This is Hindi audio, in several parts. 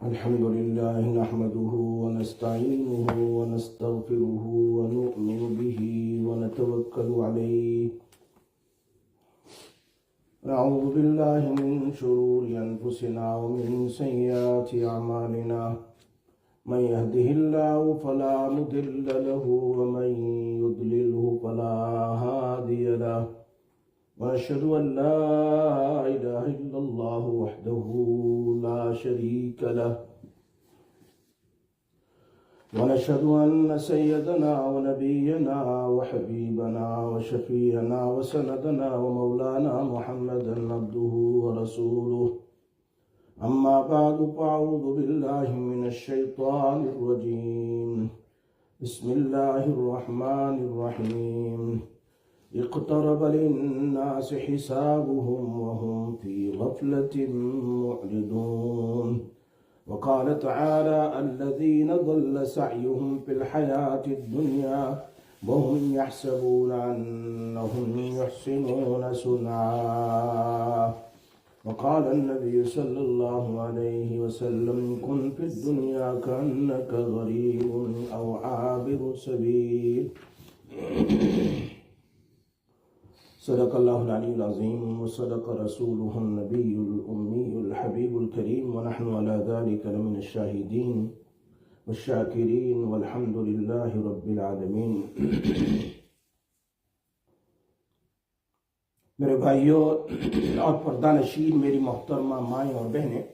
अल्हम्दुलिल्लाह नहमदुहु व नस्तईनुहु व नस्तगफिरुहु व नु'मिनु बिही व नतवक्कलु अलैहि व नअऊज़ु बिल्लाहि मिन शुरूरि अनफुसिना व मिन सय्यिआति अमालिना मन यहदिहिल्लाहु फला मुदिल्ल लहु व मन युद्लिलहु फला हादिय लहु वअशहदु अल्ला इलाहा इल्लल्लाह वहदहु ला शरीक लह वनशहदु अन्न सय्यदना व नबियना व हबीबना व शफीअना व सनदना व मौलाना मुहम्मदन अब्दुहु व रसूलुहु अम्मा बअदु फ़अऊज़ु बिल्लाहि मिनश शैतानिर रजीम बिस्मिल्लाहिर रहमानिर रहीम इक़्तरब लिन्नासि हिसाबुहुम व हुम फ़ी ग़फ़लतिन मुअरिदून वक़ाल तआला अल्लज़ीना ज़ल्ल सअयुहुम फ़िल हयातिद दुनिया व हुम यहसबूना अन्नहुम युहसिनूना सुन्आ वक़ाल अन्नबिय्यु सल्लल्लाहु अलैहि वसल्लम कुन फ़िद दुनिया कअन्नका ग़रीबुन औ आबिरु सबील सदक़ल्लाहुल अलीयुल अज़ीम व सदक़ रसूलुहुन नबियुल उम्मीयुल हबीबुल करीम व नहनु अला ज़ालिका लमिनश शाहिदीन वश्शाकिरीन वल्हम्दुलिल्लाहि रब्बिल आलमीन। मेरे भाइयों और पर्दानशीन, मेरी मोहतरमा माएँ और बहनें,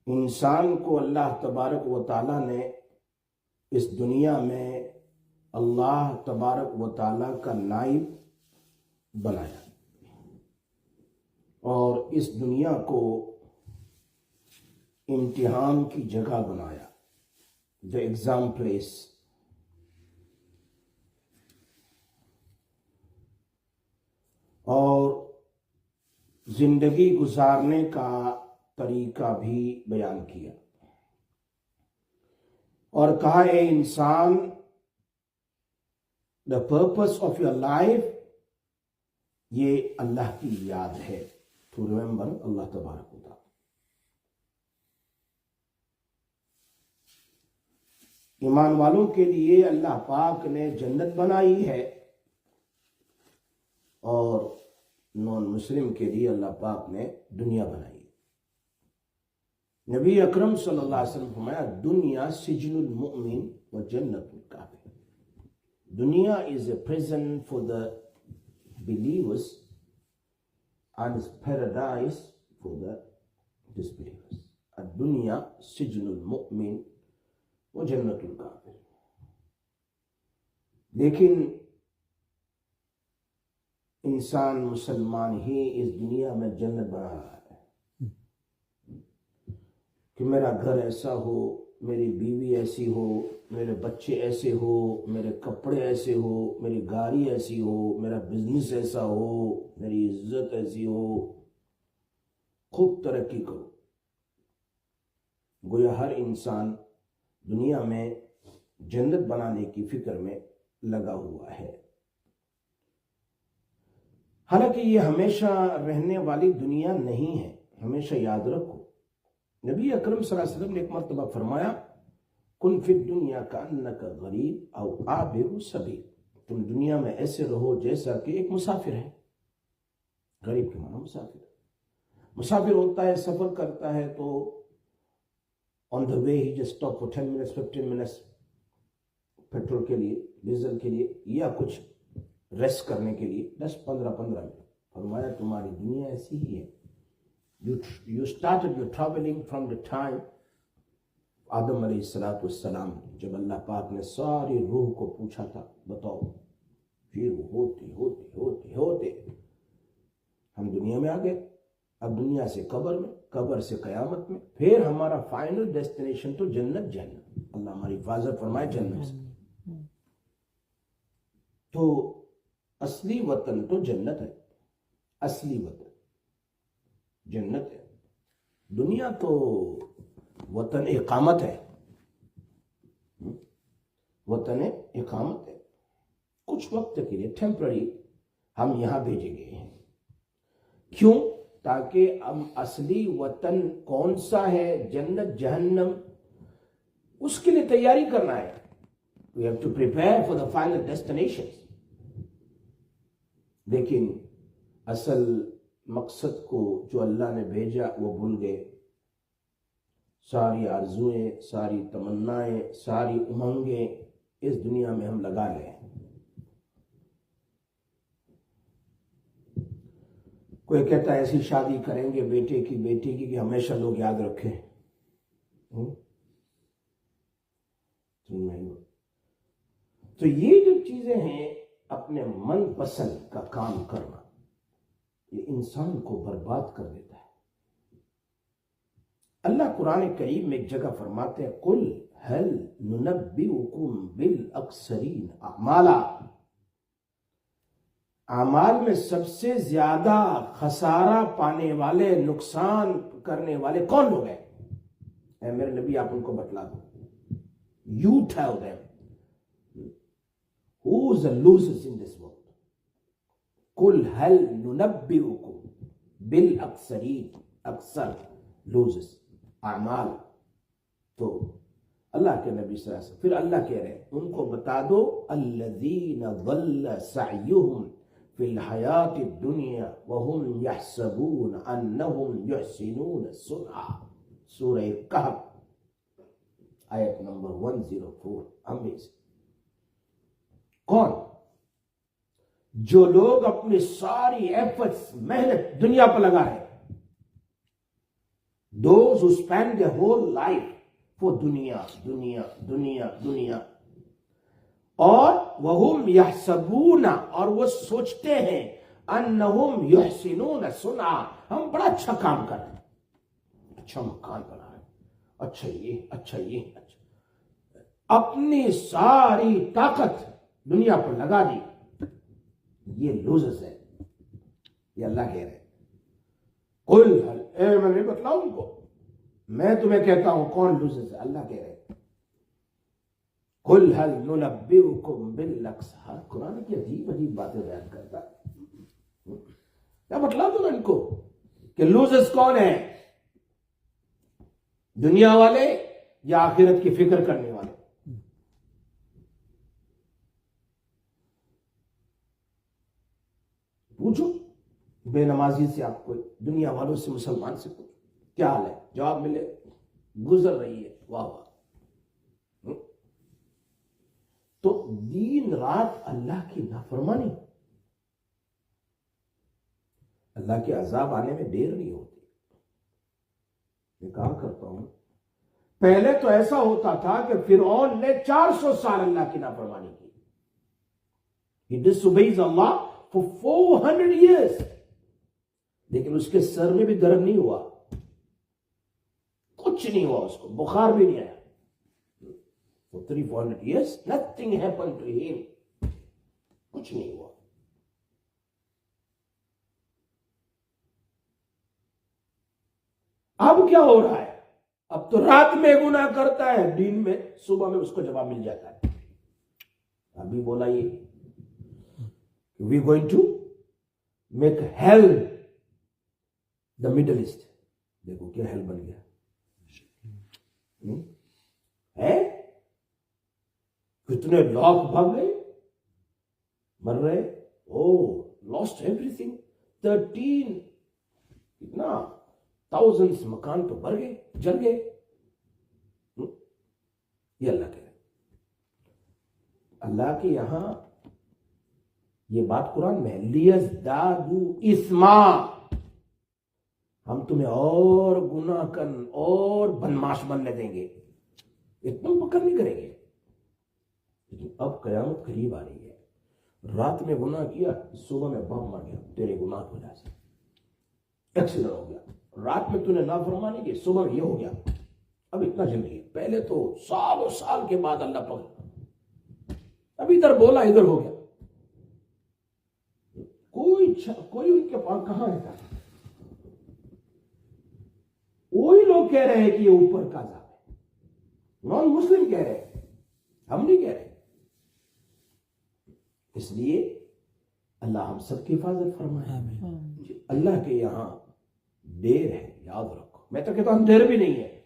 इंसान को अल्लाह तबारक व ताला ने इस दुनिया में अल्लाह तबारक व ताला का नाइब बनाया और इस दुनिया को इम्तिहान की जगह बनाया, द एग्जाम प्लेस। और जिंदगी गुजारने का तरीका भी बयान किया और कहा, ए इंसान, the purpose of your life ये अल्लाह की याद है, टू रिमेंबर अल्लाह तबारक व तआला। ईमान वालों के लिए अल्लाह पाक ने जन्नत बनाई है और नॉन मुस्लिम के लिए अल्लाह पाक ने दुनिया बनाई है। नबी अकरम सल्लल्लाहु अलैहि वसल्लम फरमाया, दुनिया सिजनुल मुमिन व जन्नतुल काफिर। दुनिया is a prison for the believers and is paradise for the disbelievers. दुनिया सिजनुल मुमिन व जन्नतुल काफिर। लेकिन इंसान मुसलमान ही इस दुनिया में जन्नत बना रहा है कि मेरा घर ऐसा हो, मेरी बीवी ऐसी हो, मेरे बच्चे ऐसे हो, मेरे कपड़े ऐसे हो, मेरी गाड़ी ऐसी हो, मेरा बिजनेस ऐसा हो, मेरी इज्जत ऐसी हो, खूब तरक्की करो। गोया हर इंसान दुनिया में जन्नत बनाने की फिक्र में लगा हुआ है। हालांकि ये हमेशा रहने वाली दुनिया नहीं है, हमेशा याद रखो। नबी अकरम सल्लल्लाहु अलैहि वसल्लम ने एक मर्तबा फरमाया, कुन फिद दुनिया का अन्नका गरीब औ आबिरु सबील। तुम दुनिया में ऐसे रहो जैसा कि एक मुसाफिर है। गरीब के मानो मुसाफिर। मुसाफिर होता है, सफर करता है, तो on the way he just stop for 10 minutes 15 minutes petrol के लिए, डीजल के लिए, या कुछ रेस्ट करने के लिए 10-15 मिनट। फरमाया तुम्हारी दुनिया ऐसी ही है। You started your traveling from the time आदम अलैहिस्सलाम, जब अल्लाह पाक ने सारी रूह को पूछा था, बताओ, फिर होते होते होते होते हम दुनिया में आ गए। अब दुनिया से कब्र में, कब्र से कयामत में, फिर हमारा फाइनल डेस्टिनेशन तो जन्नत। जन्नत, अल्लाह हमारी हिफाजत फरमाए जन्नत से। तो असली वतन तो जन्नत है, असली वतन जन्नत है। दुनिया तो वतन इकामत है, वतन इकामत है। कुछ वक्त के लिए टेम्पररी हम यहां भेजे गए हैं। क्यों? ताकि अब असली वतन कौन सा है, जन्नत जहन्नम, उसके लिए तैयारी करना है। We have to prepare for the final destination. लेकिन असल मकसद को जो अल्लाह ने भेजा वो भूल गए। सारी आरजुएं, सारी तमन्नाएं, सारी उमंगें इस दुनिया में हम लगा रहे हैं। कोई कहता है ऐसी शादी करेंगे बेटे की बेटी की कि हमेशा लोग याद रखें। तो ये जो चीजें हैं, अपने मन पसंद का काम करना, ये इंसान को बर्बाद कर देता है। अल्लाह कुरान करीम में एक जगह फरमाते हैं, कुल हल नुनब्बिउकुम बिल अक्सरीन अमाला। अमाल में सबसे ज्यादा खसारा पाने वाले, नुकसान करने वाले कौन लोग हैं? मेरे नबी आप उनको बतला दो। You tell them who's the losers in this world. कुल हल नुनब्बिउकुम बिल अक्सरीन, अक्सर losers अमाल। तो अल्लाह के नबी सल्लल्लाहु अलैहि वसल्लम फिर अल्लाह कह रहे हैं उनको बता दो, अल्लज़ीना ज़ल्ल सअयुहुम फिल हयातिद दुनिया व हुम यहसबून अन्नहुम युहसिनून सुन्आ। सूरह कहफ आयत नंबर 104। अमेजिंग। कौन? जो लोग अपनी सारी एफर्ट्स, मेहनत दुनिया पर लगा रहे हैं। Those who spend their whole life for दुनिया दुनिया दुनिया दुनिया, और वहुम यहसबूना, और वो सोचते हैं, अन्नहुम युहसिनून सुन्आ, हम बड़ा अच्छा काम कर रहे हैं, अच्छा मकान बना रहे हैं, अच्छा ये अच्छा ये अच्छा, अपनी सारी ताकत दुनिया पर लगा दी। ये लूजर्स है। ये अल्लाह कह रहे हैं कुल हल, मैं नहीं बतलाऊं उनको, मैं तुम्हें कहता हूं कौन लूजर्स है। अल्लाह कह रहे हैं कुल हल नुनब्बिउकुम बिल अक्सर। कुरान की अजीब अजीब बातें बयान करता है। क्या बतला दो ना इनको कि लूजर्स कौन है, दुनिया वाले या आखिरत की फिक्र करने वाले? पूछो बेनमाजी से, आपको दुनिया वालों से, मुसलमान से पूछो क्या हाल है, जवाब मिले गुजर रही है, वाह वाह। तो दिन रात अल्लाह की नाफरमानी, अल्लाह के अजाब आने में देर नहीं होती। मैं कहा करता हूं, पहले तो ऐसा होता था कि फिरौन ने 400 साल अल्लाह की नाफरमानी की। He disobeys Allah for 400 years, लेकिन उसके सर में भी दर्द नहीं हुआ, कुछ नहीं हुआ, उसको बुखार भी नहीं आया। For 300-400 years nothing happened to him, कुछ नहीं हुआ। अब क्या हो रहा है? अब तो रात में गुनाह करता है, दिन में, सुबह में उसको जवाब मिल जाता है। अभी बोला ये we going to make hell the Middle East. देखो क्या हेल बन गया है। कितने लाख भाग गए, मर रहे, ओ लॉस्ट एवरीथिंग। 13 कितना थाउजेंड्स मकान तो भर गए, जल गए। ये अल्लाह कह रहे, अल्लाह के यहां ये बात कुरान में, लियज़दादू इस्मा, हम तुम्हें और गुनाह कर और बदमाश बनने देंगे, इतना पकड़ नहीं करेंगे। लेकिन अब कयामत करीब आ रही है, रात में गुनाह किया, सुबह में बाप मर गया तेरे गुनाह की वजह से, एक्सीडेंट हो गया। रात में तूने नाफरमानी की, सुबह में ये हो गया। अब इतना जल्दी है, पहले तो सालों साल के बाद अल्लाह पकड़, अब इधर बोला इधर हो गया। कोई उनके पास कहां है? वही लोग कह रहे हैं कि ये ऊपर का अज़ाब है, नॉन मुस्लिम कह रहे हैं, हम नहीं कह रहे। इसलिए अल्लाह हम सबकी हिफाजत फरमाए। अल्लाह के यहां देर है, याद रखो। मैं तो कहता हूं देर भी नहीं है,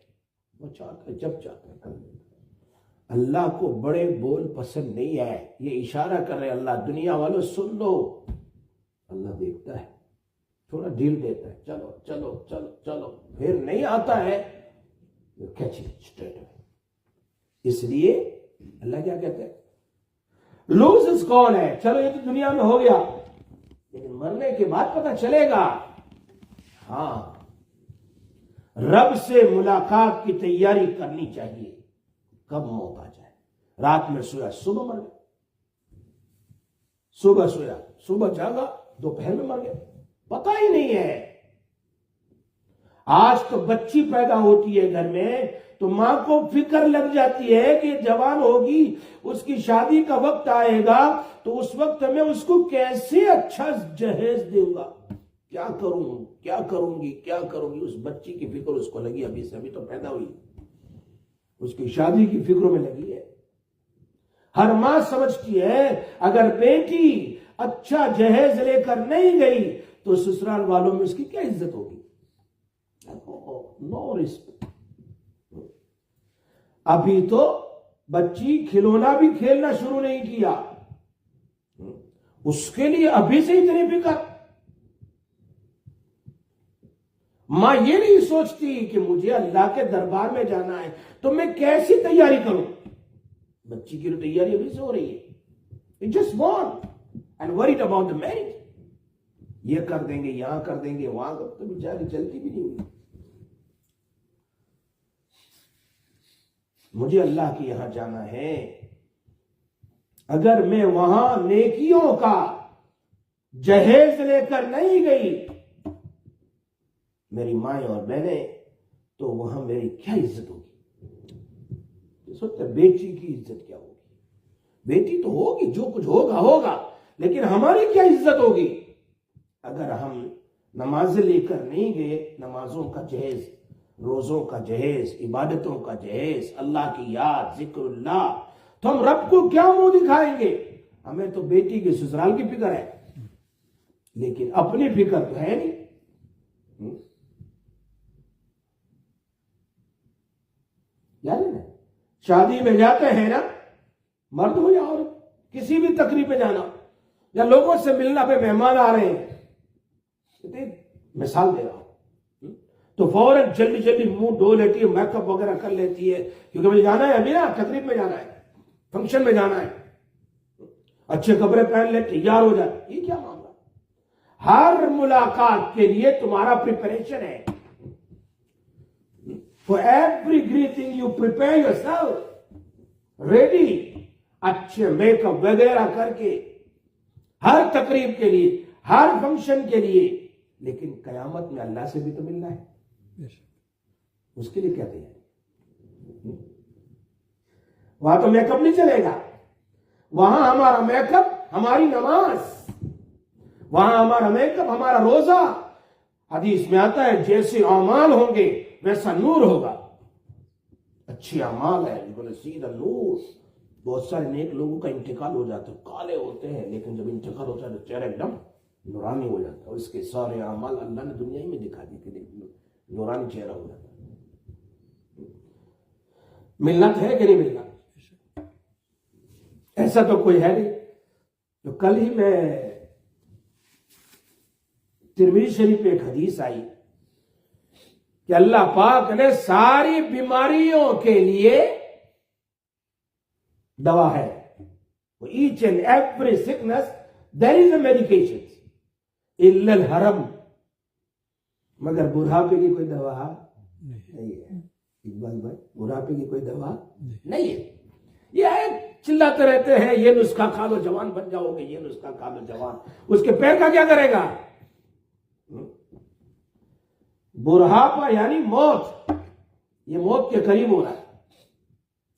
वो चाहता है जब चाहता है कर देता। अल्लाह को बड़े बोल पसंद नहीं है, ये इशारा कर रहे अल्लाह, दुनिया वालों सुन लो, अल्लाह देखता है, थोड़ा ढील देता है, चलो चलो चलो चलो, फिर नहीं आता है तो कैच इट स्ट्रेट अवे। इसलिए अल्लाह क्या कहते हैं, लूजर्स कौन है? चलो ये तो दुनिया में हो गया, लेकिन मरने के बाद पता चलेगा। हां, रब से मुलाकात की तैयारी करनी चाहिए, कब मौत आ जाए। रात में सोया, सुबह मर गया, सुबह सोया, सुबह जागा, दोपहर में मर गया, पता ही नहीं है। आज तो बच्ची पैदा होती है घर में तो मां को फिक्र लग जाती है कि जवान होगी, उसकी शादी का वक्त आएगा, तो उस वक्त में उसको कैसे अच्छा जहेज दूंगा, क्या करूं, क्या करूंगी, क्या करूंगी। उस बच्ची की फिक्र उसको लगी, अभी से, अभी तो पैदा हुई, उसकी शादी की फिक्रों में लगी है। हर मां समझती है अगर बेटी अच्छा जहेज लेकर नहीं गई तो ससुराल वालों में उसकी क्या इज्जत होगी। No respect. अभी तो बच्ची खिलौना भी खेलना शुरू नहीं किया, उसके लिए अभी से इतनी फिक्र। मां ये नहीं सोचती कि मुझे अल्लाह के दरबार में जाना है तो मैं कैसी तैयारी करूं। बच्ची की तैयारी अभी से हो रही है, it just want and worried about the marriage. ये कर देंगे, यहां कर देंगे, वहां कर, तो बेचारी चलती भी नहीं हुई। मुझे अल्लाह के यहां जाना है, अगर मैं वहां नेकियों का जहेज लेकर नहीं गई मेरी माएं और बहनें, तो वहां मेरी क्या इज्जत होगी। सोचते बेटी की इज्जत क्या होगी। बेटी तो होगी, जो कुछ होगा होगा, लेकिन हमारी क्या इज्जत होगी अगर हम नमाजें लेकर नहीं गए। नमाजों का जहेज, रोजों का जहेज, इबादतों का जहेज, अल्लाह की याद, जिक्रुल्लाह, तो हम रब को क्या मुंह दिखाएंगे। हमें तो बेटी के ससुराल की फिक्र है, लेकिन अपनी फिक्र तो है नहीं। याद है ना, शादी में जाते हैं ना, मर्द हो या औरत, किसी भी तकरीब में जाना या लोगों से मिलना, पे मेहमान आ रहे हैं, मिसाल दे रहा हूं, तो फौरन जल्दी जल्दी मुंह धो लेती है, मेकअप वगैरह कर लेती है, क्योंकि मुझे जाना है, अभी ना तकरीब में जाना है, फंक्शन में जाना है, अच्छे कपड़े पहन ले, तैयार हो जाए। ये क्या मामला। हर मुलाकात के लिए तुम्हारा प्रिपरेशन है। For every greeting you prepare yourself ready, अच्छे मेकअप वगैरह करके, हर तकरीब के लिए, हर फंक्शन के लिए। लेकिन कयामत में अल्लाह से भी तो मिलना है, उसके लिए क्या तैयारी। वहां तो मेकअप नहीं चलेगा, वहां हमारा मेकअप हमारी नमाज, वहां हमारा मेकअप हमारा रोजा। हदीस में आता है जैसे अमाल होंगे वैसा नूर होगा। अच्छी अमाल है, सीधा नूर। बहुत सारे नेक लोगों का इंतकाल हो जाता है, काले होते हैं, लेकिन जब इंतकाल होता है तो चेहरा एकदम नूरानी हो जाता है। उसके सारे अमाल अल्लाह ने दुनिया ही में दिखा दी कि नूरानी चेहरा हो जाता है। मिलना है कि नहीं मिलना, ऐसा तो कोई है नहीं। तो कल ही मैं तिरमिज़ी शरीफ पे एक हदीस आई कि अल्लाह पाक ने सारी बीमारियों के लिए दवा है। Each and every sickness there is a medication इल्लल हरम, मगर बुढ़ापे की कोई दवा नहीं है। इकबाल भाई, बुढ़ापे की कोई दवा नहीं है। ये चिल्लाते रहते हैं ये नुस्खा खा लो जवान बन जाओगे, ये नुस्खा खा लो जवान, उसके पैर का क्या करेगा। बुढ़ापा यानी मौत, ये मौत के करीब हो रहा है,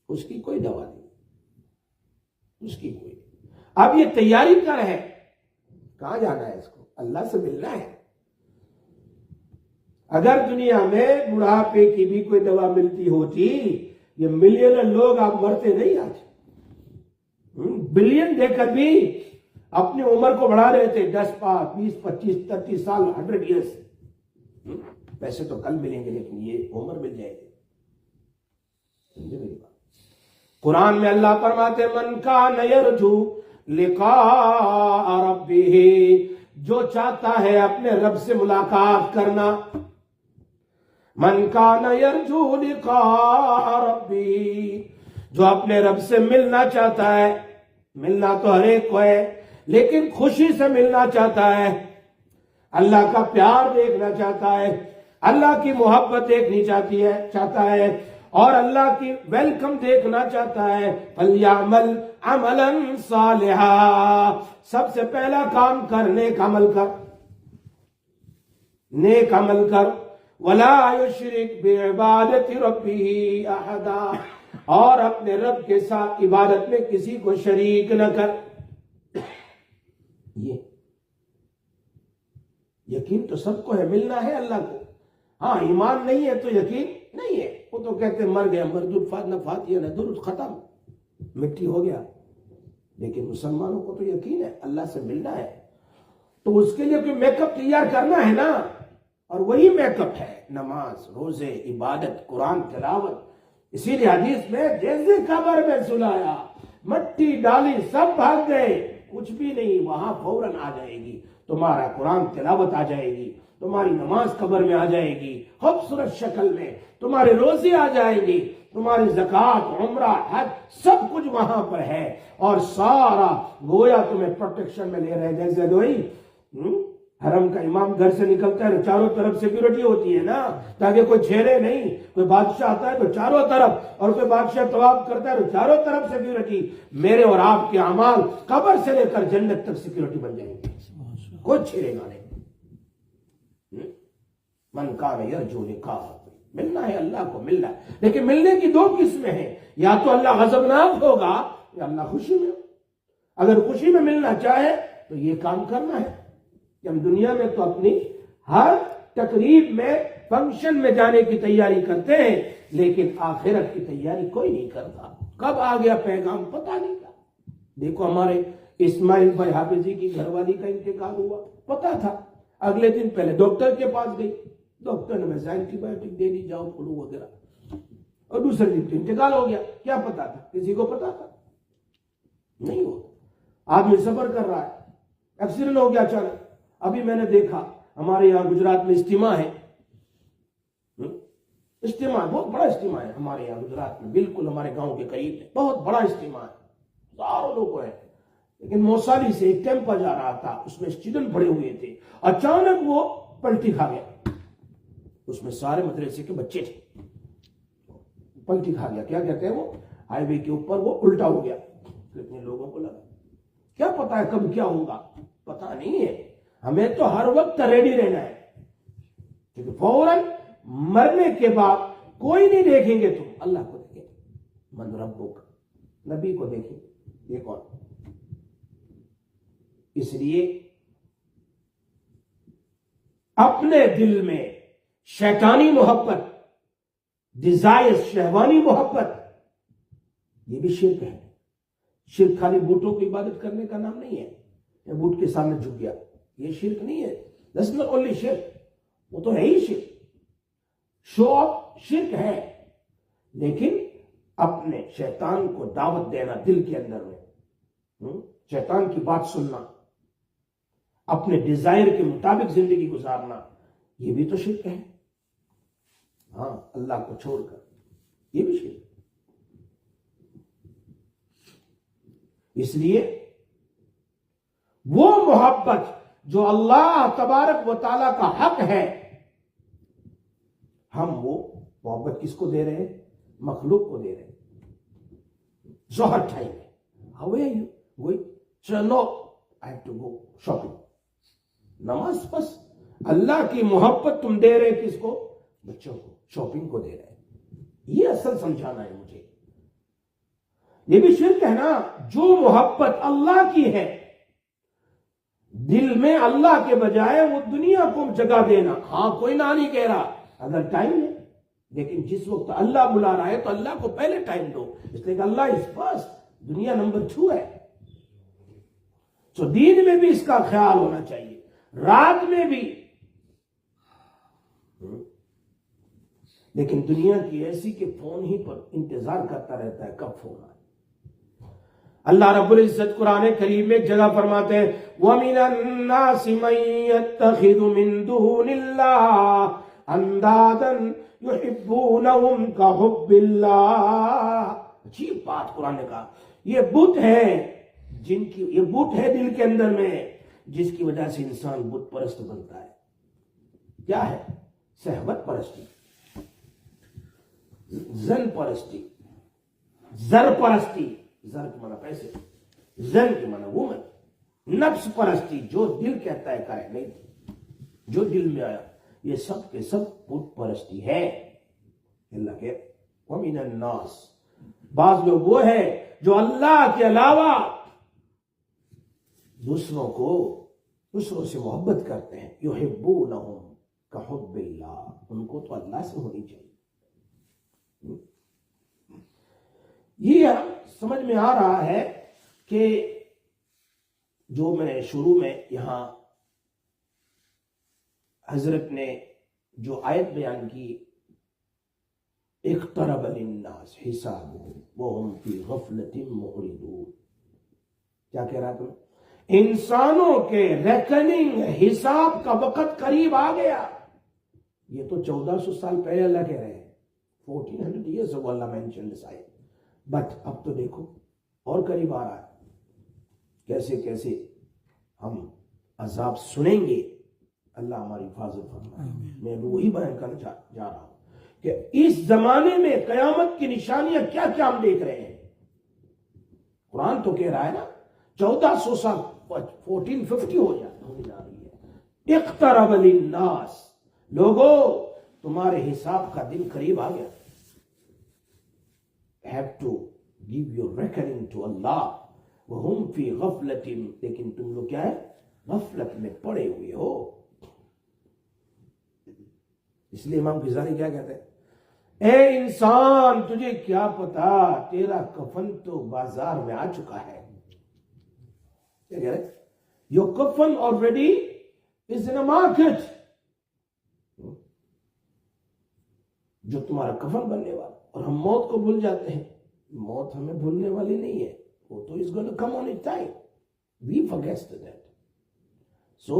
उसकी कोई दवा नहीं, उसकी कोई। अब ये तैयारी कर है, कहां जाना है इसको, अल्लाह से मिलना है। अगर दुनिया में बुढ़ापे की भी कोई दवा मिलती होती, ये मिलियन लोग आप मरते नहीं आज। बिलियन देकर भी अपनी उम्र को बढ़ा रहे थे, 10, 5, 20, 25, 30 साल, 100 ईयर्स। पैसे तो कल मिलेंगे लेकिन ये उम्र मिल जाएगी। समझे मेरी बात? कुरान में अल्लाह फरमाते मन कान यरजू लिका रब्बिही, जो चाहता है अपने रब से मुलाकात करना, मन कान यरजू लिका रब्बिही, जो अपने रब से मिलना चाहता है, मिलना तो हर एक को है लेकिन खुशी से मिलना चाहता है, अल्लाह का प्यार देखना चाहता है, अल्लाह की मोहब्बत देखनी चाहता है और अल्लाह की वेलकम देखना चाहता है, फलयामल अमलन सालिहा, सबसे पहला काम कर नेक अमल कर, नेक अमल कर, वला युशरिक बिइबादति रब्बिही अहदा, और अपने रब के साथ इबादत में किसी को शरीक न कर। ये यकीन तो सबको है, मिलना है अल्लाह को, हाँ ईमान नहीं है तो यकीन नहीं है। वो तो कहते मर गया, मरदुद फातिया न दुरुद खत्म, मिट्टी हो गया। लेकिन मुसलमानों को तो यकीन है अल्लाह से मिलना है, तो उसके लिए कोई मेकअप तैयार करना है ना, और वही मेकअप है नमाज, रोजे, इबादत, कुरान तिलावत। इसीलिए हदीस में जैसे कब्र में सुलाया, मट्टी डाली, सब भाग गए, कुछ भी नहीं, वहां फौरन आ जाएगी तुम्हारा कुरान तिलावत, आ जाएगी तुम्हारी नमाज कब्र में आ जाएगी, खूबसूरत शक्ल में तुम्हारे रोजे आ जाएंगी, तुम्हारी ज़कात, उम्रा, हज, सब कुछ वहां पर है, और सारा गोया तुम्हें प्रोटेक्शन में ले रहे। जैसे कोई हरम का इमाम घर से निकलता है तो चारों तरफ सिक्योरिटी होती है ना, ताकि कोई छेड़े नहीं। कोई बादशाह आता है तो चारों तरफ, और कोई बादशाह तवाफ करता है तो चारों तरफ सिक्योरिटी। मेरे और आपके अमाल कब्र से लेकर जन्नत तक सिक्योरिटी बन जाएंगे, कोई छेड़ेगा नहीं। मन कान यरजू लिका, मिलना है अल्लाह को, मिलना है, लेकिन मिलने की दो किस्में हैं, या तो अल्लाह गजबनाक होगा या अल्लाह खुशी में। अगर खुशी में मिलना चाहे तो ये काम करना है कि हम दुनिया में तो अपनी हर तकरीब में, फंक्शन में जाने की तैयारी करते हैं, लेकिन आखिरत की तैयारी कोई नहीं करता। कब आ गया पैगाम पता नहीं था। देखो हमारे इस्माइल भाई हाफिजी की घरवाली का इंतकाल हुआ, पता था, अगले दिन पहले डॉक्टर के पास गई, डॉक्टर ने वैसा एंटीबायोटिक दे दी, जाओ फ्लू वगैरह, और दूसरे दिन तो इंतकाल हो गया। क्या पता था? किसी को पता था? नहीं हो। आदमी सफर कर रहा है, एक्सीडेंट हो गया अचानक। अभी मैंने देखा हमारे यहाँ गुजरात में इज्तिमा है, इज्तिमा, बहुत बड़ा इज्तिमा है हमारे यहाँ गुजरात में, बिल्कुल हमारे गांव के करीब है, बहुत बड़ा इज्तिमा है, सारों लोग हैं। लेकिन मौसाली से एक टेम्पो जा रहा था, उसमें स्टूडेंट भरे हुए थे, अचानक वो पलटी खा गया। उसमें सारे मदरसे के बच्चे थे, पलटी खा गया। क्या कहते हैं वो, हाईवे के ऊपर वो उल्टा हो गया। कितने लोगों को लगा, क्या पता है कब क्या होगा, पता नहीं है। हमें तो हर वक्त रेडी रहना है, क्योंकि फौरन मरने के बाद कोई नहीं देखेंगे, तुम अल्लाह को देखेंगे, मन रब्बो का, नबी को देखेंगे, ये कौन। इसलिए अपने दिल में शैतानी मोहब्बत, डिजायर, शहवानी मोहब्बत, ये भी शिर्क है। शिर्क खाली बूटों की इबादत करने का नाम नहीं है, या बूट के सामने झुक गया, ये शिर्क नहीं है। दैट्स नॉट ओनली शिर्क, वो तो है ही शिर्क। शो ऑफ शिर्क है, लेकिन अपने शैतान को दावत देना दिल के अंदर में, शैतान की बात सुनना, अपने डिजायर के मुताबिक जिंदगी गुजारना, ये भी तो शिर्क है। हाँ, अल्लाह को छोड़कर, ये भी शिर्क। इसलिए वो मोहब्बत जो अल्लाह तबारक व तआला का हक है, हम वो मोहब्बत किसको दे रहे हैं? मखलूक को दे रहे हैं। जोहर टाइम है, how are you going? So no, I have to go shopping. नमाज बस। अल्लाह की मोहब्बत तुम दे रहे किसको? बच्चों को, शॉपिंग को दे रहे हैं। ये असल समझाना है मुझे। ये भी शिर्क है ना, जो मोहब्बत अल्लाह की है, दिल में अल्लाह के बजाय वो दुनिया को जगह देना। हाँ, कोई ना नहीं कह रहा अगर टाइम है, लेकिन जिस वक्त अल्लाह बुला रहा है तो अल्लाह को पहले टाइम दो, इसलिए अल्लाह इज फर्स्ट, दुनिया नंबर 2 है। तो दीन में भी इसका ख्याल होना चाहिए, रात में भी लेकिन दुनिया की ऐसी कि फोन ही पर इंतजार करता रहता है कब फोन आए। अल्लाह रब्बुल इज्जत कुरान करीम में एक जगह फरमाते हैं, वमिनन नासि मन यत्तखिदु मिन दुनिल्लाह अंदादन युहिब्बूनहुम का हुब्बिल्लाह। अजीब बात कुरान ने कहा, ये बुत है जिनकी, ये बुत है दिल के अंदर में जिसकी वजह से इंसान बुत परस्त बनता है। क्या है? सहवत परस्ती, जन परस्ती, जर परस्ती, जर की माना पैसे, जन की माना वुमन, नफ्स परस्ती, जो दिल कहता है करे, नहीं जो दिल में आया, ये सब के सब बुत परस्ती है। अल्लाह के वमिनन नास, बाज लोग वो है जो अल्लाह के अलावा दूसरों से मोहब्बत करते हैं। युहिब्बूनहुम का हुब्बिल्लाह, उनको तो अल्लाह से होनी चाहिए। ये समझ में आ रहा है कि जो मैंने शुरू में यहां हजरत ने जो आयत बयान की, इक़्तरब लिन्नास हिसाबुहुम वहुम फी गफ़लतिन मुअरिदून, क्या कह रहा था? इंसानों के रेकनिंग हिसाब का वक्त करीब आ गया। ये तो 1400 साल पहले अल्लाह कह रहे हैं, 1400 years ago Allah mentioned this ayat, but अब तो देखो और करीब आ रहा है। कैसे कैसे हम अजाब सुनेंगे, अल्लाह हमारी हिफाजत फरमाए। मैं वही बयान करना जा रहा हूं कि इस जमाने में कयामत की निशानियां क्या क्या हम देख रहे हैं। कुरान तो कह रहा है ना 1400 साल 1450 होने जा रही है। इक़्तरब लिन्नास, लोगों तुम्हारे हिसाब का दिन करीब आ गया। Have to give your reckoning to Allah, वहुम फी गफलतिन, लेकिन तुम लोग क्या है? गफलत में पड़े हुए हो। इसलिए इमाम ग़ज़ाली क्या कहते हैं, ए इंसान तुझे क्या पता, तेरा कफन तो बाजार में आ चुका है। क्या कह रहे? योर कफन already is in a market. जो तुम्हारा कफन बनने वाला, और हम मौत को भूल जाते हैं। मौत हमें भूलने वाली नहीं है, वो तो is going to come on it time, we forget that. सो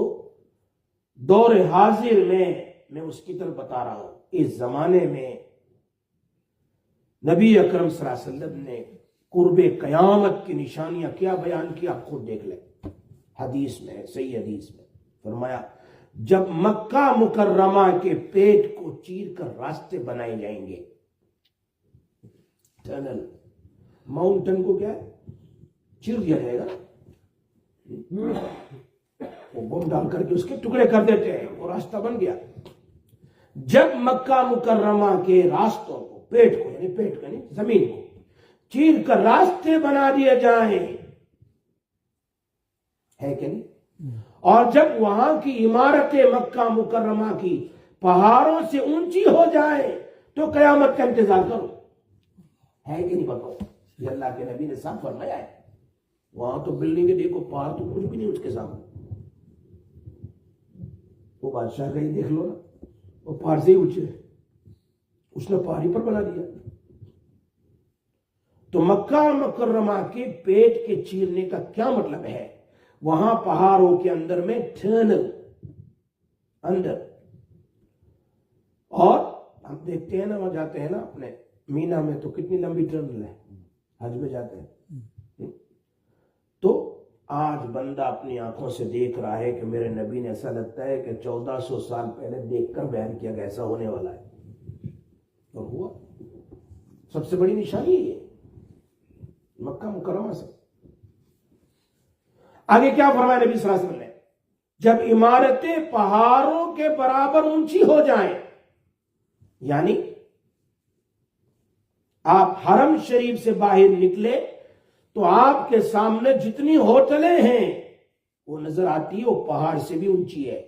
दौर हाजिर में मैं उसकी तरफ बता रहा हूं, इस जमाने में नबी अकरम सल्लल्लाहु अलैहि वसल्लम ने कुर्बे कयामत की निशानियां क्या बयान की, आप खुद देख लें। हदीस में, सही हदीस में फरमाया, जब मक्का मुकर्रमा के पेट को चीर कर रास्ते बनाए जाएंगे, टनल, माउंटेन को क्या चीर दिया जाएगा, वो बम डाल करके उसके टुकड़े कर देते हैं, वो रास्ता बन गया। जब मक्का मुकर्रमा के रास्तों को, पेट को, यानी पेट को नहीं, जमीन को चीर कर रास्ते बना दिए जाएं, है कि नहीं? और जब वहां की इमारतें मक्का मुकर्रमा की पहाड़ों से ऊंची हो जाए तो कयामत का इंतजार करो, है कि नहीं? बताओ, ये अल्लाह के नबी ने साफ फरमाया है। वहां तो बिल्डिंग देखो, पहाड़ तो कुछ भी नहीं उसके सामने। वो बादशाह का ही देख लो ना, वो पहाड़ से ही ऊंचे, उसने पहाड़ी पर बना दिया। तो मक्का मुकर्रमा के पेट के चीरने का क्या मतलब है? वहां पहाड़ों के अंदर में टनल अंदर, और हम देखते हैं ना, वहां जाते हैं ना अपने मीना में, तो कितनी लंबी टनल है, हज में जाते हैं। तो आज बंदा अपनी आंखों से देख रहा है कि मेरे नबी ने, ऐसा लगता है कि 1400 साल पहले देखकर बयान किया कि ऐसा होने वाला है, और हुआ। सबसे बड़ी निशानी है मक्का मुकर्रमा से। आगे क्या फरमाया नबी सल्लल्लाहु अलैहि वसल्लम ने, जब इमारतें पहाड़ों के बराबर ऊंची हो जाएं, यानी आप हरम शरीफ से बाहर निकले तो आपके सामने जितनी होटलें हैं वो नजर आती है, वो पहाड़ से भी ऊंची है।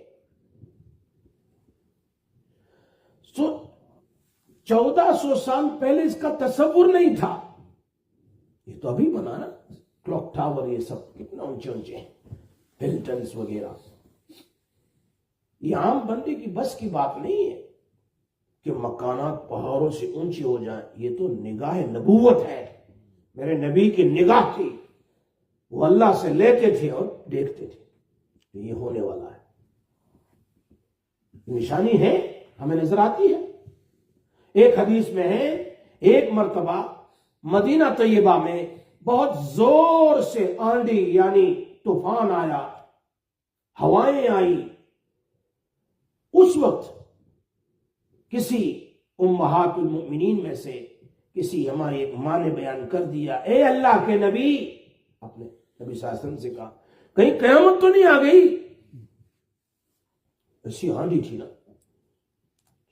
1400 साल पहले इसका तस्वुर नहीं था, ये तो अभी बना ना, क्लॉक टावर, ये सब कितना ऊंचे ऊंचे हैं, हिल्टन्स वगैरह। ये आम बंदे की बस की बात नहीं है। कि मकानात पहाड़ों से ऊंचे हो जाएं, ये तो निगाह नबूवत है। मेरे नबी की निगाह थी, वो अल्लाह से लेते थे और देखते थे, ये होने वाला है। निशानी है, हमें नजर आती है। एक हदीस में है, एक मर्तबा मदीना तैयबा में बहुत जोर से आंधी यानी तूफान आया, हवाएं आई। उस वक्त किसी उम्महातुल मुमिनीन में से किसी हमारी एक मां ने बयान कर दिया, ए अल्लाह के नबी, अपने नबी सल्लल्लाहु अलैहि वसल्लम से कहा, कहीं कयामत तो नहीं आ गई? ऐसी आंधी थी ना,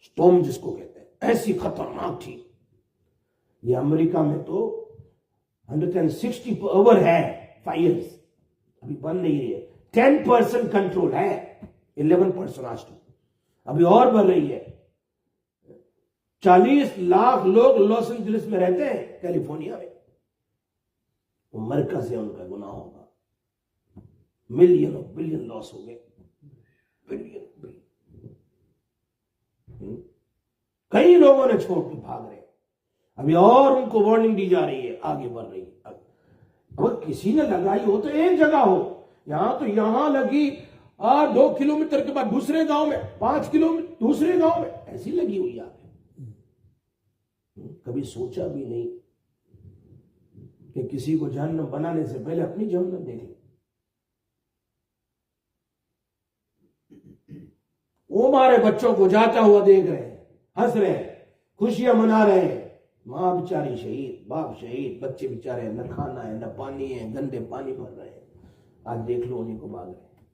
स्टॉर्म जिसको कहते हैं, ऐसी खतरनाक थी। ये अमेरिका में तो 160 पर आवर है फायर्स, अभी बंद नहीं रही है। 10% कंट्रोल है, 11% आज तो, अभी और बढ़ रही है। 40 लाख लोग लॉस एंजलिस में रहते हैं, कैलिफोर्निया में। वो मरकज है उनका, गुनाह होगा। मिलियन और बिलियन लॉस हो गए, बिलियन। कई लोगों ने छोड़ के भाग रहे, अभी और उनको वार्निंग दी जा रही है, आगे बढ़ रही है। अगर किसी ने लगाई हो तो एक जगह हो, यहां तो यहां लगी 2 किलोमीटर के बाद दूसरे गांव में, 5 किलोमीटर दूसरे गांव में, ऐसी लगी हुई है। कभी सोचा भी नहीं कि किसी को जहन्नम बनाने से पहले अपनी जहन्नम देखें। वो हमारे बच्चों को जाता हुआ देख रहे हैं, हंस रहे हैं, खुशियां मना रहे हैं। मां बेचारी शहीद, बाप शहीद, बच्चे बेचारे न खाना है न पानी है, गंदे पानी भर रहे हैं। आज देख लो उन्हीं को भाग रहे हैं,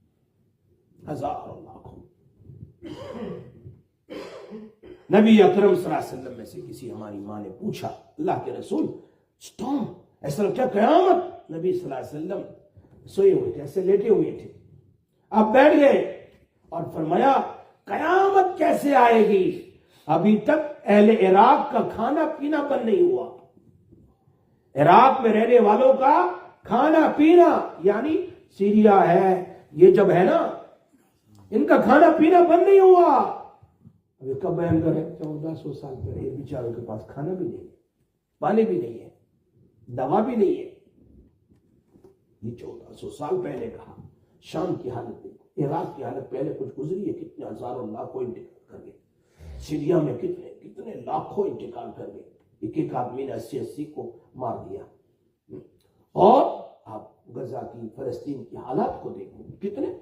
हजारों लाखों। नबी अकरम सल्लल्लाहु अलैहि वसल्लम में से किसी हमारी मां ने पूछा, अल्लाह के रसूल, स्टॉर्म, ऐसा लगता है कयामत? नबी सल्लल्लाहु अलैहि वसल्लम सोए हुए थे, ऐसे लेटे हुए थे। अब बैठ गए और फरमाया, कयामत कैसे आएगी? अभी तक अहले इराक का खाना पीना बंद नहीं हुआ। इराक में रहने वालों का खाना पीना, यानी सीरिया है, ये जब है ना, इनका खाना पीना बंद नहीं हुआ। अभी कब बयान करें? 1400 साल पहले। बेचारों के पास खाना भी नहीं है, पानी भी नहीं है, दवा भी नहीं है। ये 1400 साल पहले कहा। शाम की हालत देखो, इराक की हालत पहले कुछ गुजरी है, कितने हजारों लाखों इंतकाल कर गए। सीरिया में कितने कितने लाखों इंतकाल कर गए। एक एक आदमी ने 80-80 को मार दिया। और आप गजा की, फलस्तीन की हालात को देखो, कितने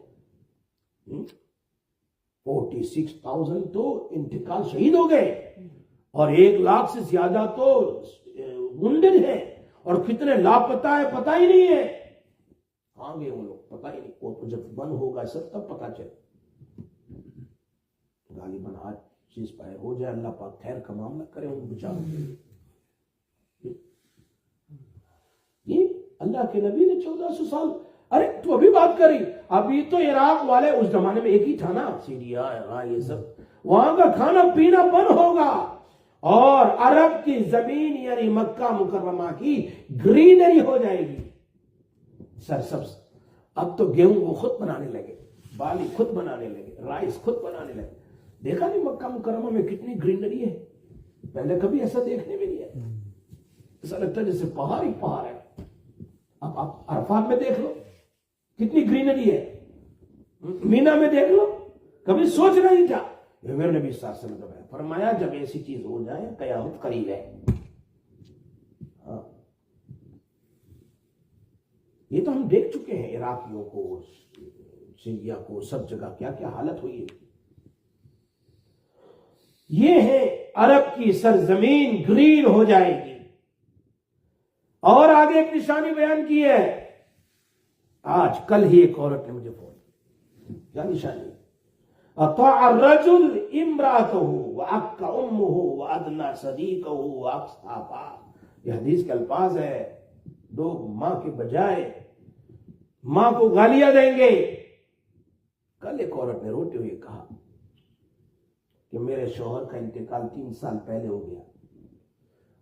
46,000 तो इंतकाल शहीद हो गए, और 1 लाख से ज्यादा तो वुंडेड है, और कितने लापता है पता ही नहीं है। कहां गए वो लोग, पता ही नहीं। वो तो जब बंद होगा सब तब पता चले। गालिबन आज चीज पाए हो जाए, अल्लाह पाक खैर का मामला करे उन बेचारों के लिए। ये अल्लाह के नबी ने 1400 साल, अरे तू अभी बात करी, अभी तो इराक वाले, उस जमाने में एक ही था ना, सीरिया, इराक, ये सब, वहां का खाना पीना बंद होगा, और अरब की जमीन यानी मक्का मुकर्रमा की ग्रीनरी हो जाएगी, सरसब्ज। अब तो गेहूं वो खुद बनाने लगे, बाली खुद बनाने लगे, राइस खुद बनाने लगे। देखा नहीं मक्का मुकर्रमा में कितनी ग्रीनरी है? पहले कभी ऐसा देखने में नहीं है। ऐसा लगता है जैसे पहाड़ ही पहाड़ है। अब आप अरफात में देख लो कितनी ग्रीनरी है, मीना में देख लो, कभी सोच नहीं था। मेरे नबी सल्लल्लाहु अलैहि वसल्लम ने फरमाया, जब ऐसी चीज हो जाए कयामत करीब है। हाँ, ये तो हम देख चुके हैं, इराकियों को, सीरिया को, सब जगह क्या क्या हालत हुई है। ये है अरब की सरजमीन ग्रीन हो जाएगी। और आगे एक निशानी बयान की है, आज कल ही एक औरत ने मुझे फोन, क्या निशानी? अतअर्रजुल इम्रातहु व अक्का उम्मुहु व अदना सदीकहु व अक्साफा। यह हदीस के अल्फाज है। लोग मां के बजाय मां को गालियां देंगे। कल एक औरत ने रोते हुए कहा कि मेरे शौहर का इंतकाल 3 साल पहले हो गया,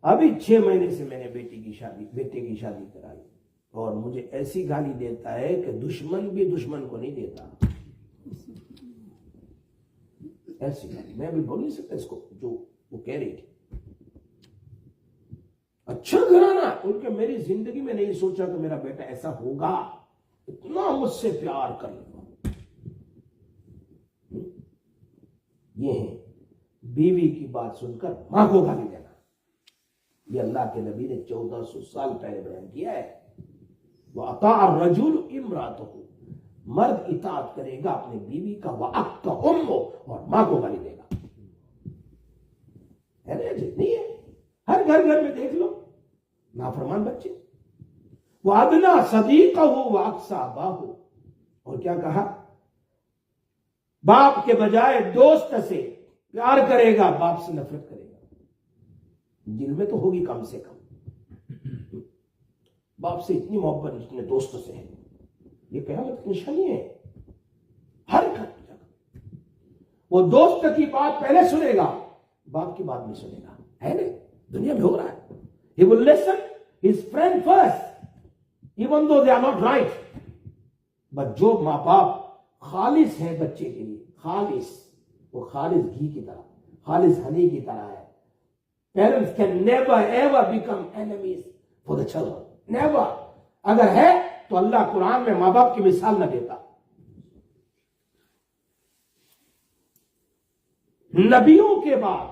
अभी 6 महीने से मैंने बेटे की शादी कराई, और मुझे ऐसी गाली देता है कि दुश्मन भी दुश्मन को नहीं देता। ऐसी बात मैं अभी बोल नहीं सकता इसको जो वो कह रही थी। अच्छा घराना, उनके मेरी जिंदगी में नहीं सोचा कि मेरा बेटा ऐसा होगा, इतना मुझसे प्यार कर लेगा। ये है बीवी की बात सुनकर मां को गाली देना। ये अल्लाह के नबी ने 1400 साल पहले बयान किया है। वह अता रजुल इमरातहु, मर्द इताअत करेगा अपनी बीवी का, वह अक्का उम्मो, और मां को गाली देगा। है जितनी है, हर घर घर में देख लो नाफरमान बच्चे। वह अदना सदीक़हु व अक्सा बाहु, और क्या कहा, बाप के बजाय दोस्त से प्यार करेगा, बाप से नफरत करेगा। दिल में तो होगी कम से कम, बाप से इतनी मोहब्बत जितने दोस्तों से है। ये क़यामत की निशानी है। हर घर जगह वो दोस्त की बात पहले सुनेगा, बाप की बात नहीं सुनेगा। है ना, दुनिया में हो रहा है। He will listen his friend first, even though they are not right. But जो माँ बाप खालिस है बच्चे के लिए, खालिस, वो खालिस घी की तरह, खालिस हनी की तरह है। Parents can never ever become enemies for the children. Never. अगर है तो अल्लाह कुरान में माँ बाप की मिसाल न देता। नबियों के बाद,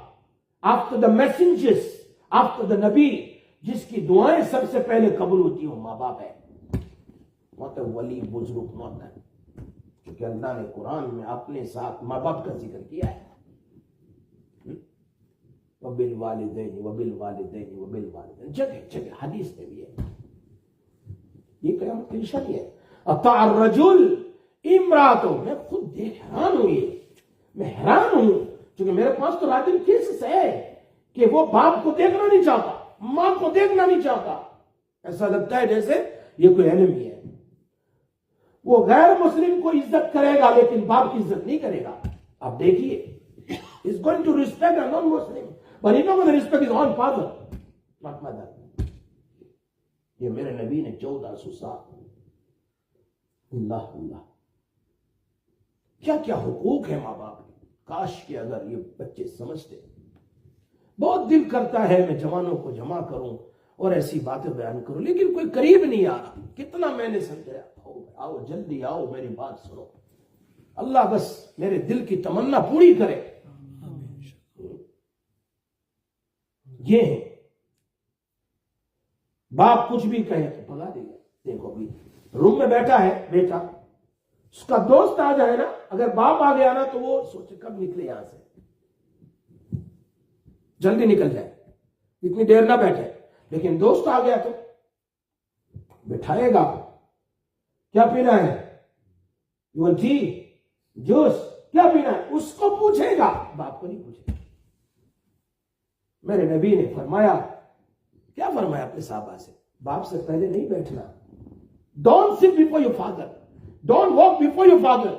after the messengers, after the नबी, जिसकी दुआएं सबसे पहले कबूल होती हो, माँ बाप है। मतलब वली बुजुर्ग मौत है, क्योंकि अल्लाह ने कुरान में अपने साथ माँ बाप का जिक्र किया है। वबिल वालिदैन वबिल वालिदैन वबिल वालिदैन, जगह जगह हदीस में भी है। ये क़यामत की निशानी है। अता रजुल इमरातो, मैं खुद हैरान हूं, ये मैं हैरान हूं, क्योंकि मेरे पास तो रात दिन केसेस है कि वो बाप को देखना नहीं चाहता, मां को देखना नहीं चाहता। ऐसा लगता है जैसे ये कोई एनिमी है। वो गैर मुस्लिम को इज्जत करेगा लेकिन बाप की इज्जत नहीं करेगा। अब देखिए, is going to respect a non Muslim, but he not respect his own father, not mother. ये मेरे नबी ने 1400 साल, अल्लाह अल्लाह, क्या क्या हुकूक है माँ बाप के। काश कि अगर ये बच्चे समझते। बहुत दिल करता है मैं जवानों को जमा करूं और ऐसी बातें बयान करूं, लेकिन कोई करीब नहीं आ रहा। कितना मैंने समझाया, आओ जल्दी आओ, मेरी बात सुनो। अल्लाह बस मेरे दिल की तमन्ना पूरी करे। ये है, बाप कुछ भी कहे तो भगा देगा। देखो अभी रूम में बैठा है बेटा, उसका दोस्त आ जाए ना, अगर बाप आ गया ना तो वो सोचे कब निकले यहां से, जल्दी निकल जाए, इतनी देर ना बैठे। लेकिन दोस्त आ गया तो बिठाएगा, क्या पीना है, यू वांट टी, जूस, क्या पीना है, उसको पूछेगा, बाप को नहीं पूछेगा। मेरे नबी ने फरमाया, क्या फरमाया अपने साहबा से, बाप से पहले नहीं बैठना। Don't sit before your father, don't walk before your father.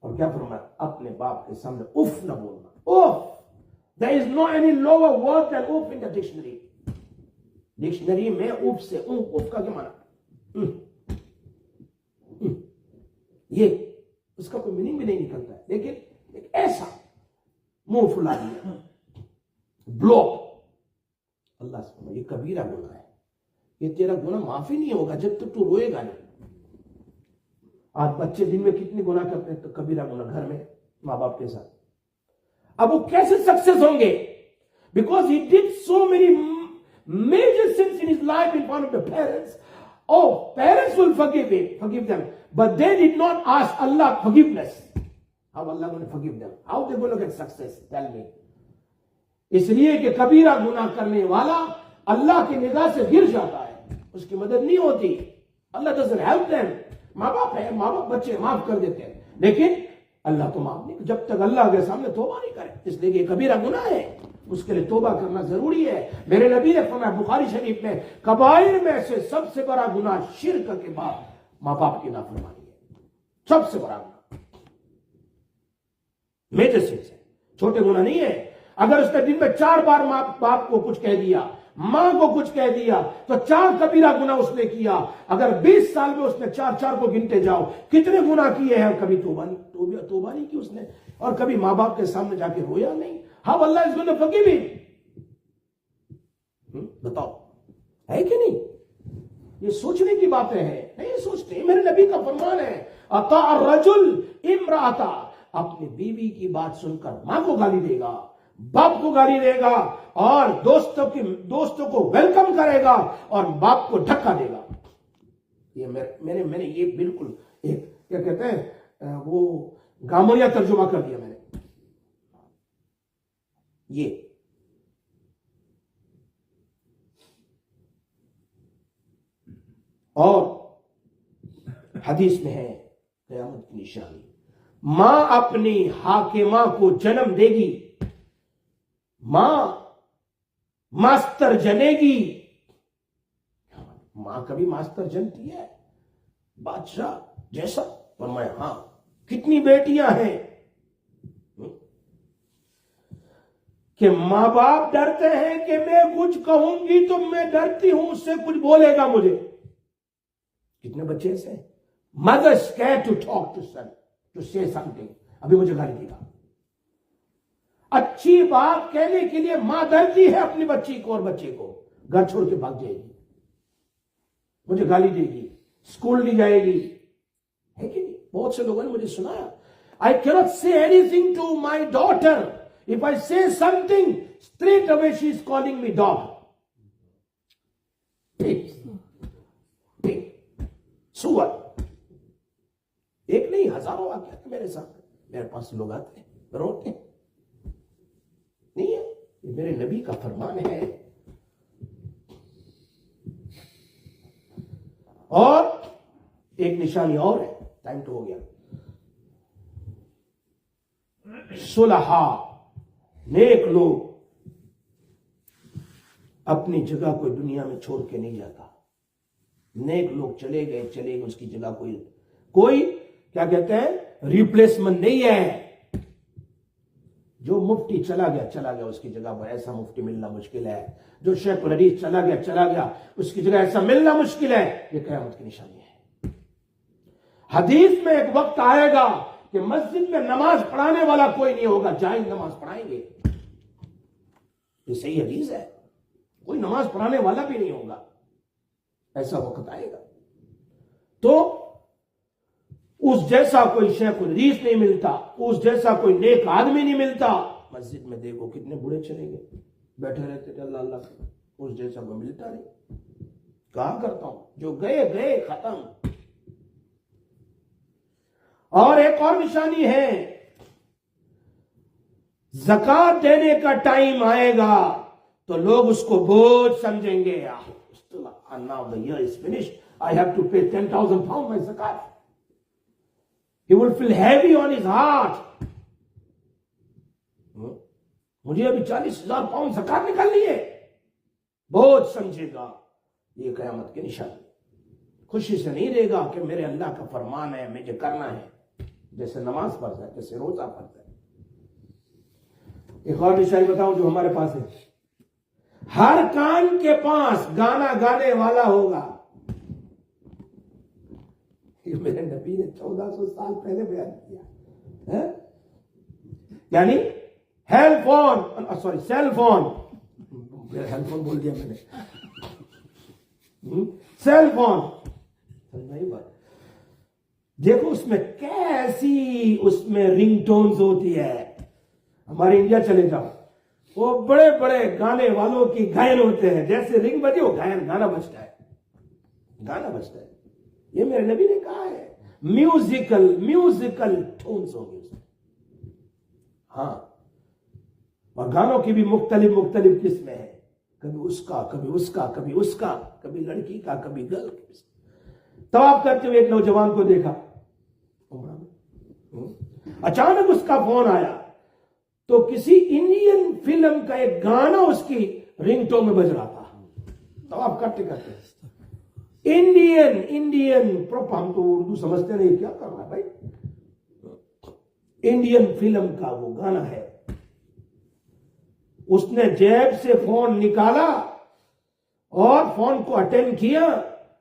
और क्या फरमाया, अपने बाप के सामने उफ न बोलना। उफ, there is no any lower word then उफ इन द डिक्शनरी। डिक्शनरी में उफ से उफ का क्या माना, ये उसका कोई मीनिंग भी नहीं निकलता है। लेकिन एक ऐसा मुंह फुला दिया, ब्लॉक, अल्लाह से, ये कबीरा गुनाह है, ये तेरा गुनाह माफी नहीं होगा जब तक तू रोएगा नहीं। आज बच्चे दिन में कितने गुनाह करते हैं, तो कबीरा गुनाह घर में माँ बाप के साथ। अब वो कैसे सक्सेस होंगे, because he did so many major sins in his life in front of the parents. Oh, parents will forgive them, but they did not ask Allah forgiveness. How Allah going to forgive them? How they going to get success? Tell me. इसलिए कि कबीरा गुनाह करने वाला अल्लाह की निगाह से गिर जाता है, उसकी मदद नहीं होती। अल्लाह doesn't help them. माँ बाप है, माँ बाप बच्चे माफ कर देते हैं, लेकिन अल्लाह तो माफ नहीं, जब तक अल्लाह के सामने तौबा नहीं करे। इसलिए कि कबीरा गुनाह है, उसके लिए तौबा करना जरूरी है। मेरे नबी ने फरमाया बुखारी शरीफ में, कबाइर में से सबसे बड़ा गुनाह शिर्क के बाद मां बाप की नाफरमानी है, सबसे बड़ा गुनाह, मेजर सिंस है, छोटे गुनाह नहीं है। अगर उसने दिन में 4 बार मां बाप को कुछ कह दिया, मां को कुछ कह दिया तो 4 कबीरा गुना उसने किया। अगर 20 साल में उसने 4 को गिनते जाओ कितने गुना किए हैं। कभी तोबा नहीं की उसने, और कभी मां बाप के सामने जाके रोया नहीं। How Allah is going to forgive him? बताओ, है कि नहीं? ये सोचने की बातें हैं, नहीं सोचते। मेरे नबी का फरमान है, अता अर्रजुल इम्राता, अपनी बीवी की बात सुनकर मां को गाली देगा, बाप को गाली देगा, और दोस्तों को वेलकम करेगा, और बाप को धक्का देगा। ये मैंने ये बिल्कुल एक क्या कहते हैं वो गामरिया तर्जुमा कर दिया मैंने। ये और हदीस में है क़यामत की निशानी, मां अपनी हाकिमा को जन्म देगी, मां मास्टर जनेगी। मां कभी मास्टर जनती है बादशाह जैसा? फरमाया हां। कितनी बेटियां हैं कि मां बाप डरते हैं कि मैं कुछ कहूंगी तो मैं डरती हूं उससे कुछ बोलेगा मुझे। कितने बच्चे ऐसे हैं? Mother scared to talk to son, to say something, अभी मुझे गाली देगा। अच्छी बात कहने के लिए मां डरती है अपनी बच्ची को, और बच्चे को घर छोड़ के भाग जाएगी, मुझे गाली देगी, स्कूल नहीं जाएगी, है कि नहीं? बहुत से लोगों ने मुझे सुनाया, I cannot say anything to my daughter, if I say something straight away she is calling me dog. सुअर। एक नहीं, हजारों वाक्य आते मेरे साथ, मेरे पास लोग आते हैं रोते नहीं है। ये मेरे नबी का फरमान है। और एक निशानी और है, टाइम तो हो गया। सुलहा, नेक लोग अपनी जगह कोई दुनिया में छोड़ के नहीं जाता। नेक लोग चले गए, उसकी जगह कोई क्या कहते हैं रिप्लेसमेंट नहीं है। जो मुफ्ती चला गया उसकी जगह पर ऐसा मुफ्ती मिलना मुश्किल है। जो शेख हदीस चला गया उसकी जगह ऐसा मिलना मुश्किल है। यह क़यामत की निशानी है। हदीस में एक वक्त आएगा कि मस्जिद में नमाज पढ़ाने वाला कोई नहीं होगा, जाहिल नमाज पढ़ाएंगे। ये सही हदीस है, कोई नमाज पढ़ाने वाला भी नहीं होगा, ऐसा वक्त आएगा। तो उस जैसा कोई शेख हदीस नहीं मिलता, उस जैसा कोई नेक आदमी नहीं मिलता। मस्जिद में देखो कितने बूढ़े चले गए, बैठे रहते थे अल्लाह अल्लाह, उस जैसा कोई मिलता नहीं। कहा करता हूं, जो गए खत्म। और एक और निशानी है, ज़कात देने का टाइम आएगा तो लोग उसको बोझ समझेंगे। Now the year is finished, I have to pay 10,000 pounds my zakat. He will feel heavy on his heart. मुझे अभी 40,000 पाउंड ज़कात निकालनी है, बोझ समझेगा। ये क़यामत की निशानी। खुशी से नहीं रहेगा कि मेरे अल्लाह का फरमान है, मुझे करना है, जैसे नमाज पढ़ता है, जैसे रोजा पढ़ता है। एक और निशानी बताऊं जो हमारे पास है, हर कान के पास गाना गाने वाला होगा। ये मेरे नबी ने 1400 साल पहले बयान किया है। यानी सेलफोन बोल दिया मैंने, सेलफोन। नहीं बात, देखो उसमें कैसी उसमें रिंगटोन्स होती है। हमारे इंडिया चले जाओ, वो बड़े बड़े गाने वालों की गायन होते हैं, जैसे रिंग बजी वो गाना बजता है। ये मेरे नबी ने कहा है, म्यूजिकल टोन्स होंगे उसमें। हाँ, और गानों की भी मुख्तलिफ किस्में हैं, कभी उसका, कभी लड़की का, कभी गर्ल का। तवाफ करते हुए एक नौजवान को देखा, अचानक उसका फोन आया तो किसी इंडियन फिल्म का एक गाना उसकी रिंगटोन में बज रहा था। तवाफ करते इंडियन प्रॉपर, हम तो उर्दू समझते नहीं, क्या कर रहा है भाई। इंडियन फिल्म का वो गाना है। उसने जेब से फोन निकाला और फोन को अटेंड किया।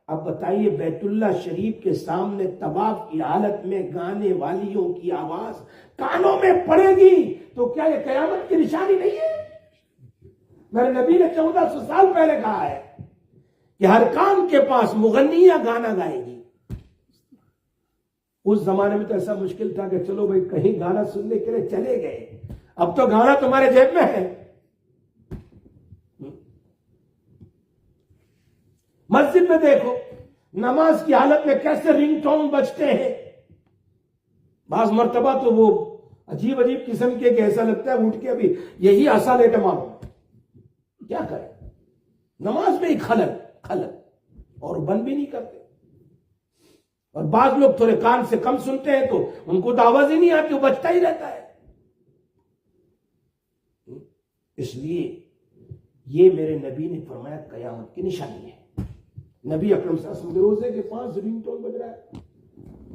अब बताइए, बैतुल्ला शरीफ के सामने तवाफ की हालत में गाने वालियों की आवाज कानों में पड़ेगी तो क्या ये कयामत की निशानी नहीं है? मेरे नबी ने 1400 साल पहले कहा है कि हर कान के पास मुगन्निया गाना गाएगी। उस जमाने में तो ऐसा मुश्किल था कि चलो भाई कहीं गाना सुनने के लिए चले गए, अब तो गाना तुम्हारे जेब में है। मस्जिद में देखो, नमाज की हालत में कैसे रिंगटोन बजते हैं। बाज मर्तबा तो वो अजीब अजीब किस्म के ऐसा लगता है उठ के अभी यही आसा लेटे मारो। क्या करें, नमाज में ही खलल और बंद भी नहीं करते। और बाद लोग थोड़े कान से कम सुनते हैं तो उनको तो आवाज ही नहीं आती, वो बजता ही रहता है। इसलिए ये मेरे नबी ने फरमाया कयामत की निशानी है। नबी अकरम सल्लल्लाहु अलैहि वसल्लम के रोजे के पास रिंगटोन बज रहा है,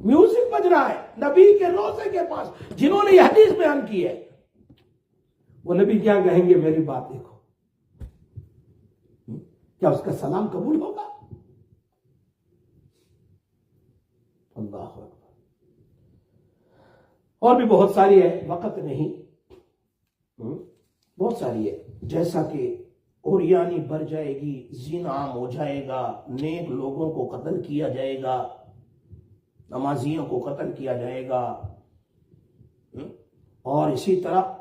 म्यूजिक बज रहा है नबी के रोजे के पास। जिन्होंने यह हदीस बयान की है वो नबी क्या कहेंगे? मेरी बात देखो, क्या उसका सलाम कबूल होगा? अल्लाह अकबर। और भी बहुत सारी है, वक्त नहीं, बहुत सारी है। जैसा कि ओरियानी बढ़ जाएगी, जीना आम हो जाएगा, नेक लोगों को कत्ल किया जाएगा, नमाजियों को कत्ल किया जाएगा, और इसी तरह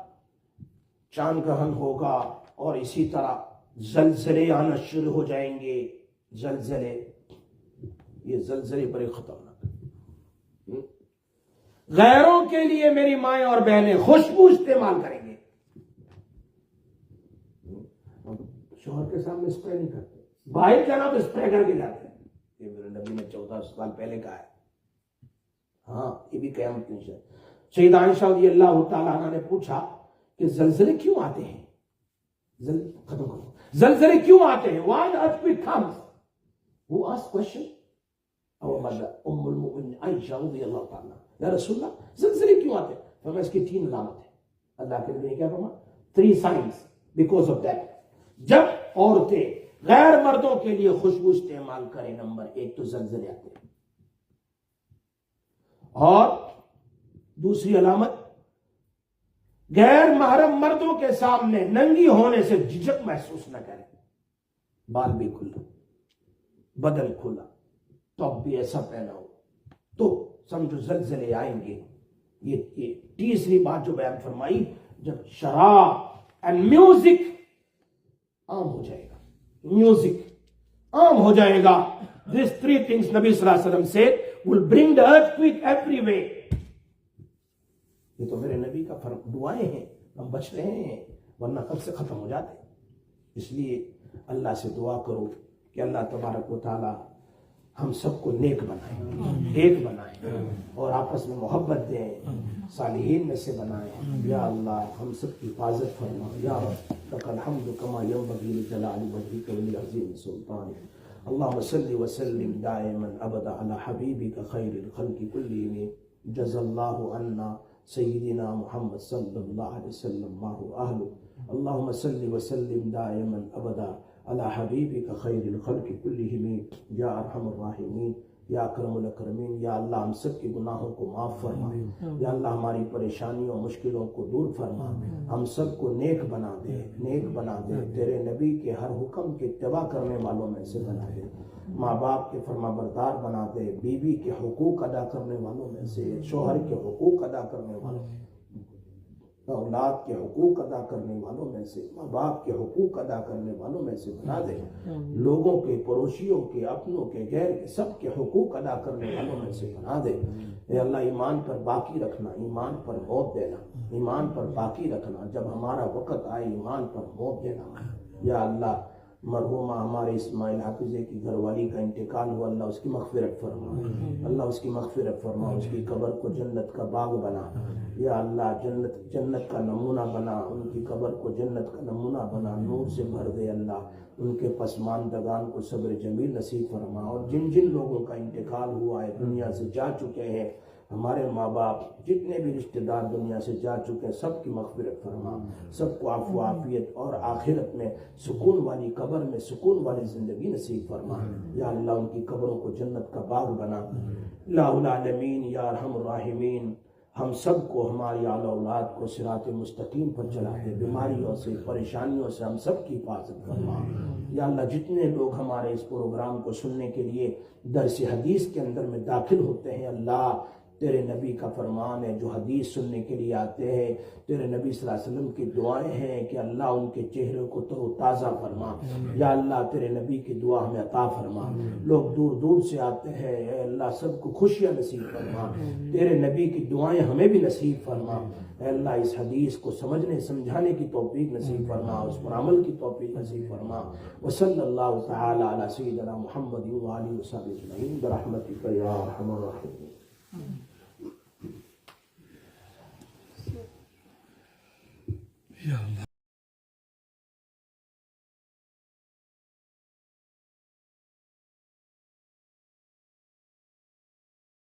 चांद ग्रहण होगा, और इसी तरह जलजले आना शुरू हो जाएंगे। जलजले, ये जलजले बड़े खतरनाक। गैरों के लिए मेरी माएं और बहनें खुशबू इस्तेमाल करेंगे। शोहर के सामने स्प्रे नहीं करते, बाहर जाना तो स्प्रे करके जाते हैं। ये मेरे नबी ने 1400 साल पहले कहा है। हाँ, ये भी कयामत की निशानी। सैयदा आयशा रज़ियल्लाहु ताला अन्हा ने पूछा कि जलजले क्यों आते हैं? खत्म करो, जलजले क्यों आते हैं? Why the earthquake comes? Who asked question? Our mother उम्मुल मोमिनीन आयशा रज़ियल्लाहु ताला, या रसूलल्लाह जलजले क्यों आते हैं? तो इसकी 3 अलामत है। अल्लाह के नबी ने क्या फरमाया? 3 signs because of that। जब औरतें गैर मर्दों के लिए खुशबू इस्तेमाल करें, नंबर 1 तो जलजले आते हैं। और दूसरी अलामत, गैर महरम मर्दों के सामने नंगी होने से झिझक महसूस न करें। बाल भी खुला, बदन खुला, टॉप भी ऐसा पहना हो तो समझो जलजले आएंगे। ये तीसरी बात जो बयान फरमाई, जब शराब एंड म्यूजिक आम हो जाएगा, म्यूजिक आम हो जाएगा। दिस 3 थिंग्स नबी सल्लल्लाहु अलैहि वसल्लम से will bring the earthquake everywhere. ये तो मेरे नबी का दुआएं हैं, हम बच रहे हैं, वरना कब से खत्म हो जाते। इसलिए अल्लाह से दुआ करो कि अल्लाह तबारक व तआला हम सबको नेक बनाए, एक बनाए, और आपस में मोहब्बत दें, सालिहीन में से बनाए। या अल्लाह हम सब की हिफाजत फरमा। या रब लकल हम्दु कमा यंबगी लिजलाली वजहिका वली अज़ीम सुल्तानिक। अल्लाहुम्मा सल्लि व सल्लिम दाइमन अबदा अला हबीबिका खैरिल खल्क़ि कुल्लिहिम जज़ल्लाहु अन्ना सय्यिदिना मुहम्मद सल्लल्लाहु अलैहि वसल्लम माहु अहलु। अल्लाहुम्मा सल्लि व सल्लिम दाइमन अबदा अला हबीबिका खैरिल खल्क़ि कुल्लिहिम या अरहमर राहिमीन या अकरमुल अकरमीन। या अल्लाह हम सब के गुनाहों को माफ़ फरमा। या अल्लाह हमारी परेशानियों मुश्किलों को दूर फरमा। हम सब को नेक बना दे, नेक बना दे। तेरे नबी के हर हुक्म की इत्तिबा करने वालों में से बना दे। माँ बाप के फरमाबरदार बना दे, बीवी के हुकूक अदा करने वालों में से, शोहर के हुकूक अदा करने वालों, औलाद के हुकूक अदा करने वालों में से, माँ बाप के हुकूक अदा करने वालों में से बना दे। लोगों के, पड़ोसियों के, अपनों के, गैर के, सब के हुकूक अदा करने वालों में से बना दे। ए अल्लाह ईमान पर बाकी रखना, ईमान पर मौत देना, ईमान पर बाकी रखना। जब हमारा वक़्त आए ईमान पर मौत देना। या अल्लाह मरहुमा हमारे इस्माइल हाफिज़े की घरवाली का इंतकाल हुआ, अल्लाह उसकी मग़फ़िरत फरमा, अल्लाह उसकी मग़फ़िरत फरमा, उसकी कब्र को जन्नत का बाग बना। या अल्लाह जन्नत का नमूना बना, उनकी कब्र को जन्नत का नमूना बना, नूर से भर दे। अल्लाह उनके पसमानदगान को सब्र जमील नसीब फरमा। और जिन जिन लोगों का इंतकाल हुआ है, दुनिया से जा चुके हैं, हमारे माँ बाप जितने भी रिश्तेदार दुनिया से जा चुके हैं सबकी मग़फ़िरत फरमा, सबको आफ़्व आफ़ियत और आखिरत में सुकून वाली कब्र में सुकून वाली ज़िंदगी नसीब फरमा। या अल्लाह उनकी कब्रों को जन्नत का बाग बना। इलाहुल आलमीन या अरहमुर राहिमीन हम सबको हमारी आला औलाद को सिरात मुस्तकीम पर चला दे, बीमारियों से परेशानियों से हम सब की हिफाजत फरमा। या अल्लाह जितने लोग हमारे इस प्रोग्राम को सुनने के लिए दरस हदीस के अंदर में दाखिल होते हैं, अल्लाह तेरे नबी का फरमान है जो हदीस सुनने के लिए आते हैं, तेरे नबी सल्लल्लाहु अलैहि वसल्लम की दुआएं हैं कि अल्लाह उनके चेहरे को तरोताज़ा फरमा। या अल्लाह तेरे नबी की दुआ हमें अता फरमा। लोग दूर दूर से आते हैं, ऐ अल्लाह सबको खुशियाँ नसीब फरमा। तेरे नबी की दुआएं हमें भी नसीब फरमा। ऐ अल्लाह इस हदीस को समझने समझाने की तौफीक नसीब फरमा, उस पर अमल की तौफीक नसीब फरमा। व सल्लल्लाहु तआला अला सय्यिदिना मुहम्मद व आलिहि व सहबिहि अजमईन बिरहमतिका या अरहमर राहिमीन। या अल्लाह।